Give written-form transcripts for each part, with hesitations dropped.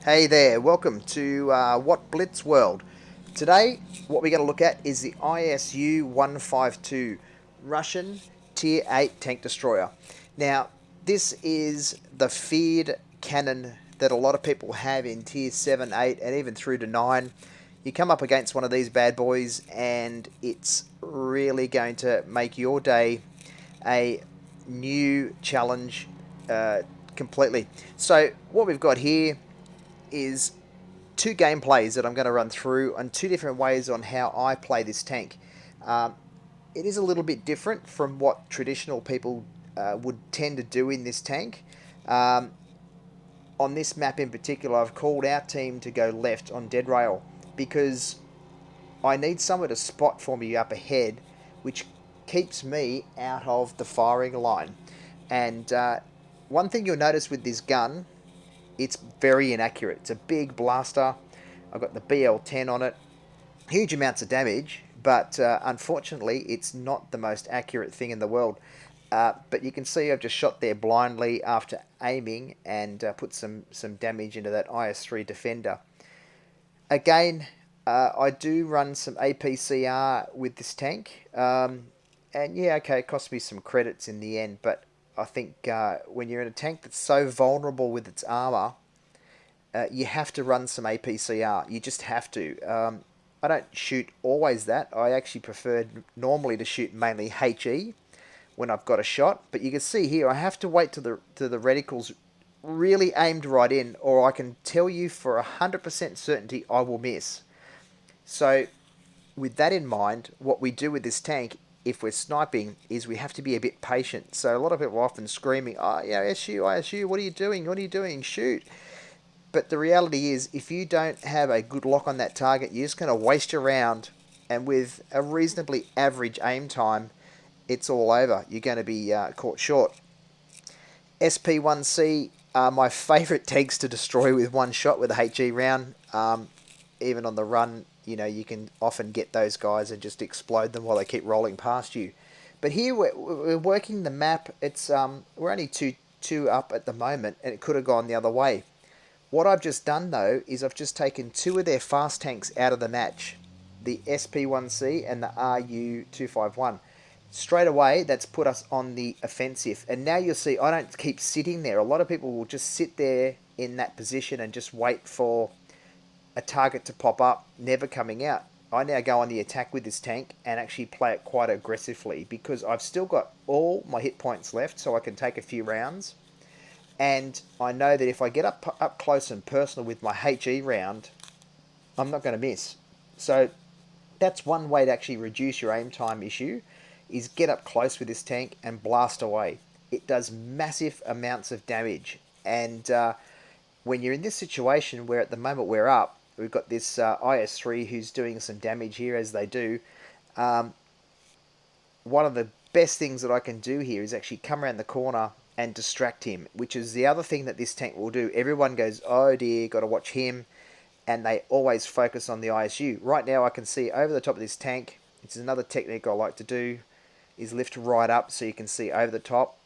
Hey there, welcome to WOT Blitz World. Today, what we're going to look at is the ISU152 Russian Tier 8 tank destroyer. Now, this is the feared cannon that a lot of people have in Tier 7, 8, and even through to 9. You come up against one of these bad boys, and it's really going to make your day a new challenge completely. So, what we've got here is two gameplays that I'm going to run through and two different ways on how I play this tank. Um, it is a little bit different from what traditional people would tend to do in this tank. Um, on this map in particular, I've called our team to go left on dead rail because I need somewhere to spot for me up ahead, which keeps me out of the firing line. And one thing you'll notice with this gun, it's very inaccurate. It's a big blaster. I've got the BL10 on it. Huge amounts of damage, but unfortunately, it's not the most accurate thing in the world. But you can see I've just shot there blindly after aiming and put some damage into that IS3 defender. Again, I do run some APCR with this tank. And yeah, okay, it cost me some credits in the end, but I think when you're in a tank that's so vulnerable with its armor, you have to run some APCR. You just have to. I don't shoot always that. I actually prefer normally to shoot mainly HE when I've got a shot. But you can see here, I have to wait till the reticle's really aimed right in, or I can tell you for 100% certainty I will miss. So with that in mind, what we do with this tank, if we're sniping, is we have to be a bit patient. So a lot of people are often screaming, "Oh, yeah, SU, ISU, what are you doing? What are you doing? Shoot!" But the reality is, if you don't have a good lock on that target, you're just going to waste your round. And with a reasonably average aim time, it's all over. You're going to be caught short. SP1C are my favourite tanks to destroy with one shot with a HE round. Even on the run, you can often get those guys and just explode them while they keep rolling past you. But here we're working the map. It's we're only two up at the moment, and it could have gone the other way. What I've just done though is I've just taken two of their fast tanks out of the match, the SP1C and the RU251. Straight away, that's put us on the offensive. And now you'll see I don't keep sitting there. A lot of people will just sit there in that position and just wait for a target to pop up, never coming out. I now go on the attack with this tank and actually play it quite aggressively because I've still got all my hit points left, so I can take a few rounds. And I know that if I get up close and personal with my HE round, I'm not going to miss. So that's one way to actually reduce your aim time issue, is get up close with this tank and blast away. It does massive amounts of damage. And when you're in this situation where at the moment we're up, we've got this IS3 who's doing some damage here as they do. Um, One of the best things that I can do here is actually come around the corner and distract him, which is the other thing that this tank will do. Everyone goes, oh dear, got to watch him, and they always focus on the ISU. Right now I can see over the top of this tank, it's another technique I like to do, is lift right up so you can see over the top.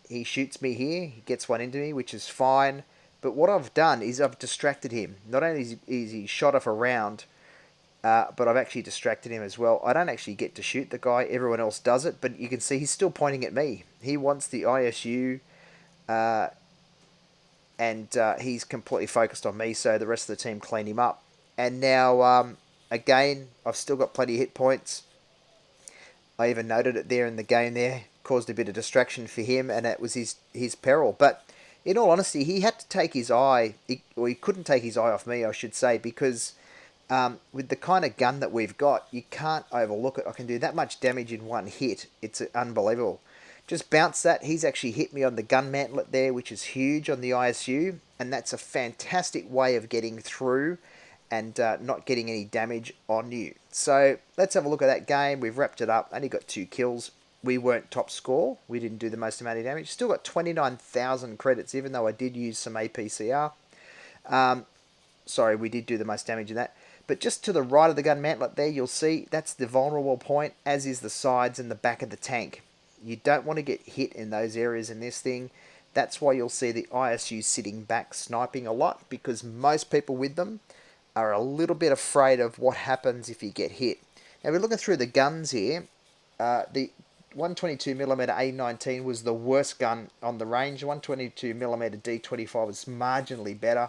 He shoots me here, he gets one into me, which is fine, but what I've done is I've distracted him. Not only is he shot off a round, but I've actually distracted him as well. I don't actually get to shoot the guy. Everyone else does it, but you can see he's still pointing at me. He wants the ISU, uh, and he's completely focused on me, so the rest of the team clean him up. And now, again, I've still got plenty of hit points. I even noted it there in the game there. Caused a bit of distraction for him, and it was his peril. But in all honesty, he had to take his eye, or he couldn't take his eye off me, I should say, because with the kind of gun that we've got, you can't overlook it. I can do that much damage in one hit. It's unbelievable. Just bounce that. He's actually hit me on the gun mantlet there, which is huge on the ISU, and that's a fantastic way of getting through and not getting any damage on you. So let's have a look at that game. We've wrapped it up. Only got 2 kills. We weren't top score. We didn't do the most amount of damage. Still got 29,000 credits, even though I did use some APCR. Sorry, we did do the most damage in that. But just to the right of the gun mantlet there, you'll see that's the vulnerable point, as is the sides and the back of the tank. You don't want to get hit in those areas in this thing. That's why you'll see the ISU sitting back sniping a lot, because most people with them are a little bit afraid of what happens if you get hit. Now we're looking through the guns here. The 122mm A19 was the worst gun on the range. 122mm D25 was marginally better.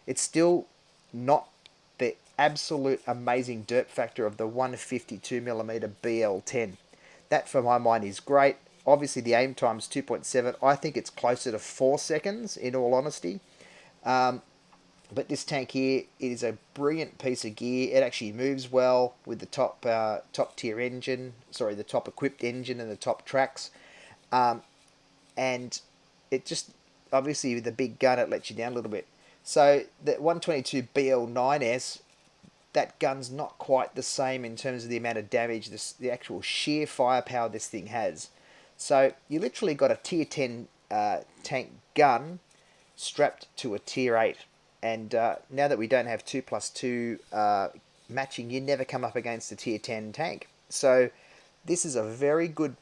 It's still not the absolute amazing dirt factor of the 152mm BL10. That, for my mind, is great. Obviously, the aim time's 2.7. I think it's closer to 4 seconds, in all honesty. But this tank here is a brilliant piece of gear. It actually moves well with the top tier engine, the top equipped engine and the top tracks. And it just, obviously with the big gun, it lets you down a little bit. So the 122 BL9S, that gun's not quite the same in terms of the amount of damage, the actual sheer firepower this thing has. So you literally got a tier 10 tank gun strapped to a tier 8. And now that we don't have 2+2 matching, you never come up against a tier 10 tank. So this is a very good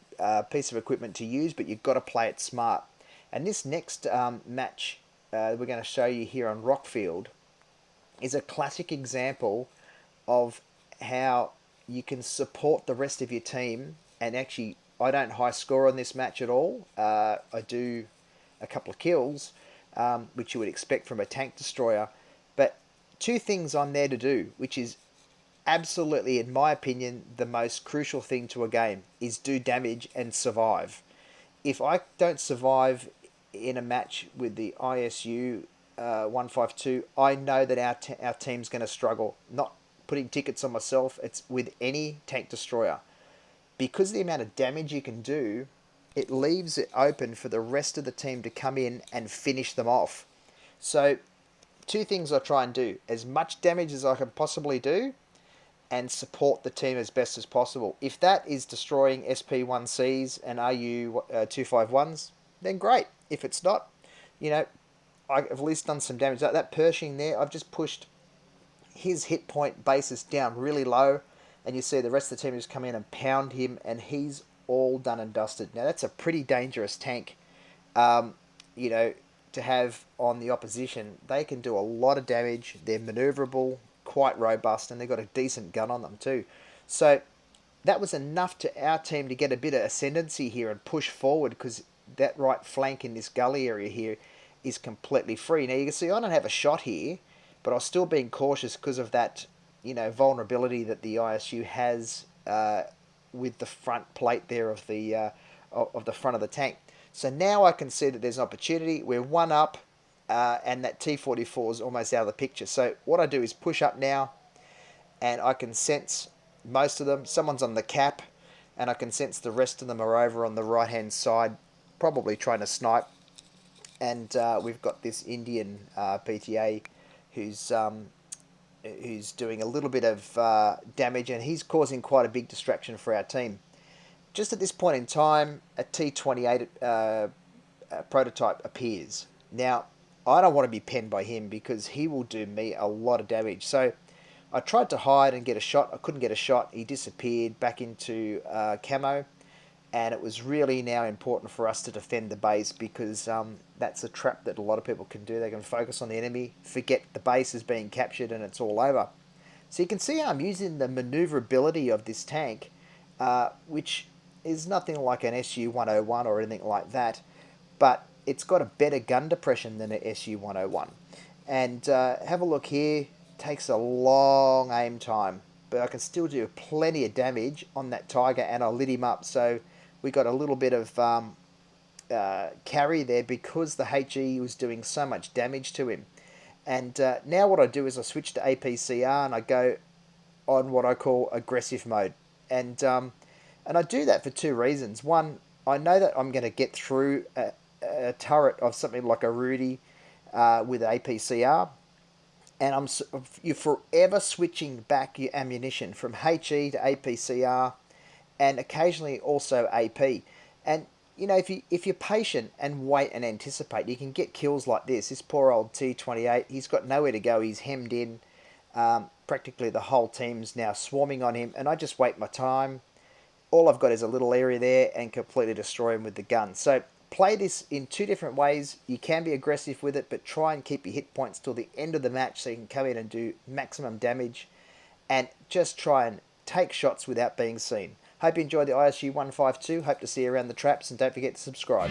piece of equipment to use, but you've got to play it smart. And this next match we're going to show you here on Rockfield is a classic example of how you can support the rest of your team. And actually, I don't high score on this match at all. I do a couple of kills, which you would expect from a tank destroyer. But two things I'm there to do, which is absolutely, in my opinion, the most crucial thing to a game, is do damage and survive. If I don't survive in a match with the ISU 152, I know that our team's going to struggle. Not putting tickets on myself, it's with any tank destroyer. Because of the amount of damage you can do, it leaves it open for the rest of the team to come in and finish them off. So, two things I try and do: as much damage as I can possibly do, and support the team as best as possible. If that is destroying SP1Cs and RU251s, then great. If it's not, I've at least done some damage. That Pershing there, I've just pushed his hit point basis down really low, and you see the rest of the team just come in and pound him, and he's all done and dusted. Now that's a pretty dangerous tank, to have on the opposition. They can do a lot of damage. They're maneuverable, quite robust, and they've got a decent gun on them too. So that was enough to our team to get a bit of ascendancy here and push forward, because that right flank in this gully area here is completely free. Now you can see I don't have a shot here, but I was still being cautious because of that, vulnerability that the ISU has with the front plate there of the front of the tank. So now I can see that there's an opportunity. We're one up, and that T44 is almost out of the picture. So what I do is push up now, and I can sense most of them. Someone's on the cap, and I can sense the rest of them are over on the right-hand side, probably trying to snipe. And we've got this Indian PTA who's doing a little bit of damage, and he's causing quite a big distraction for our team. Just at this point in time, a T28 prototype appears. Now, I don't want to be penned by him because he will do me a lot of damage. So I tried to hide and get a shot. I couldn't get a shot. He disappeared back into camo. And it was really now important for us to defend the base, because that's a trap that a lot of people can do. They can focus on the enemy, forget the base is being captured, and it's all over. So you can see I'm using the maneuverability of this tank, which is nothing like an SU101 or anything like that, but it's got a better gun depression than an SU101. And have a look here. Takes a long aim time, but I can still do plenty of damage on that Tiger, and I lit him up. So we got a little bit of carry there because the HE was doing so much damage to him. And now what I do is I switch to APCR and I go on what I call aggressive mode. And I do that for two reasons. One, I know that I'm going to get through a turret of something like a Rudy with APCR. And you're forever switching back your ammunition from HE to APCR, and occasionally also AP. And if you're patient and wait and anticipate, you can get kills like this. This poor old T28, he's got nowhere to go. He's hemmed in. Practically the whole team's now swarming on him, and I just wait my time. All I've got is a little area there and completely destroy him with the gun. So Play this in two different ways. You can be aggressive with it, but try and keep your hit points till the end of the match so you can come in and do maximum damage. And just try and take shots without being seen. Hope you enjoyed the ISU152. Hope to see you around the traps, and don't forget to subscribe.